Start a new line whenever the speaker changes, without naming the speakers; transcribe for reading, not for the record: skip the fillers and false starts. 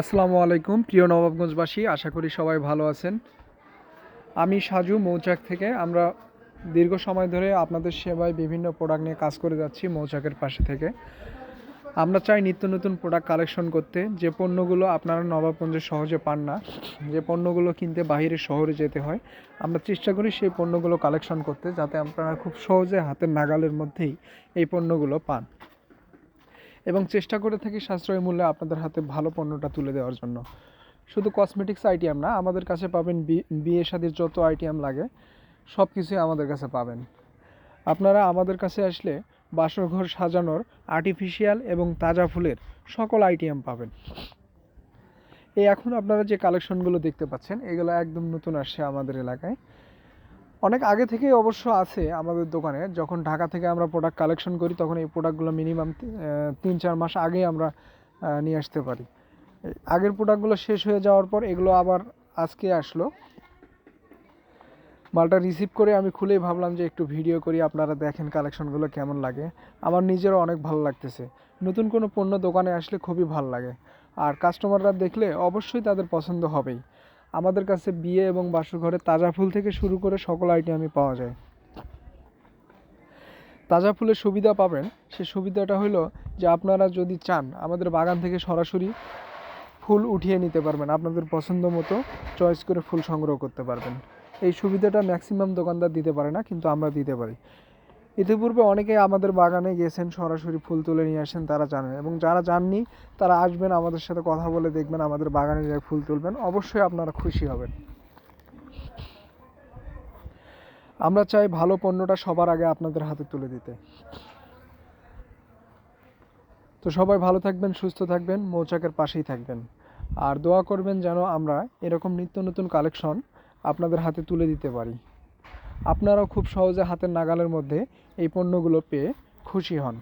আসসালামু আলাইকুম প্রিয় নবাবগঞ্জবাসী, আশা করি সবাই ভালো আছেন। আমি সাজু মৌচাক থেকে। আমরা দীর্ঘ সময় ধরে আপনাদের সেবায় বিভিন্ন প্রোডাক্ট নিয়ে কাজ করে যাচ্ছি মৌচাকের পাশে থেকে। আমরা চাই নিত্য নতুন প্রোডাক্ট কালেকশন করতে, যে পণ্যগুলো আপনারা নবাবগঞ্জে সহজে পান না, যে পণ্যগুলো কিনতে বাইরের শহরে যেতে হয়, আমরা চেষ্টা করি সেই পণ্যগুলো কালেকশন করতে, যাতে আপনারা খুব সহজে হাতের নাগালের মধ্যেই এই পণ্যগুলো পান, এবং চেষ্টা করে থাকি সাশ্রয়ী মূল্যে আপনাদের হাতে ভালো পণ্যটা তুলে দেওয়ার জন্য। শুধু কসমেটিক্স আইটেম না, আমাদের কাছে পাবেন বিয়ে শাদির যত আইটেম লাগে সব কিছুই আমাদের কাছে পাবেন। আপনারা আমাদের কাছে আসলে বাসরঘর সাজানোর আর্টিফিশিয়াল এবং তাজা ফুলের সকল আইটেম পাবেন। এই এখন আপনারা যে কালেকশনগুলো দেখতে পাচ্ছেন, এগুলো একদম নতুন আসছে আমাদের এলাকায়। অনেক আগে থেকেই অবশ্য আছে আমাদের দোকানে। যখন ঢাকা থেকে আমরা প্রোডাক্ট কালেকশন করি, তখন এই প্রোডাক্টগুলো মিনিমাম 3-4 মাস আগেই আমরা নিয়ে আসতে পারি। আগের প্রোডাক্টগুলো শেষ হয়ে যাওয়ার পর এগুলো আবার আজকে আসলো। মালটা রিসিভ করে আমি খুলেই ভাবলাম যে একটু ভিডিও করি, আপনারা দেখেন কালেকশনগুলো কেমন লাগে। আমার নিজেরও অনেক ভালো লাগতেছে। নতুন কোনো পণ্য দোকানে আসলে খুবই ভালো লাগে, আর কাস্টমাররা দেখলে অবশ্যই তাদের পছন্দ হবেই। আমাদের কাছে বিয়ে এবং বাসরঘরে তাজা ফুল থেকে শুরু করে সকল আইটেমই পাওয়া যায়। তাজা ফুলের সুবিধা পাবেন, সে সুবিধাটা হলো যে আপনারা যদি চান আমাদের বাগান থেকে সরাসরি ফুল উঠিয়ে নিতে পারবেন, আপনাদের পছন্দ মতো চয়েস করে ফুল সংগ্রহ করতে পারবেন। এই সুবিধাটা ম্যাক্সিমাম দোকানদার দিতে পারে না, কিন্তু আমরা দিতে পারি। ইতিপূর্বে অনেকেই আমাদের বাগানে গেছেন, সরাসরি ফুল তুলে নিয়ে আসেন, তারা জানেন। এবং যারা জাননি তারা আসবেন, আমাদের সাথে কথা বলে দেখবেন, আমাদের বাগানে যে ফুল তুলবেন, অবশ্যই আপনারা খুশি হবেন। আমরা চাই ভালো পণ্যটা সবার আগে আপনাদের হাতে তুলে দিতে। তো সবাই ভালো থাকবেন, সুস্থ থাকবেন, মৌচাকের পাশেই থাকবেন, আর দোয়া করবেন যেন আমরা এরকম নিত্য নতুন কালেকশন আপনাদের হাতে তুলে দিতে পারি। আপনারাও খুব সহজে হাতের নাগালের মধ্যে এই পণ্যগুলো পেয়ে খুশি হন।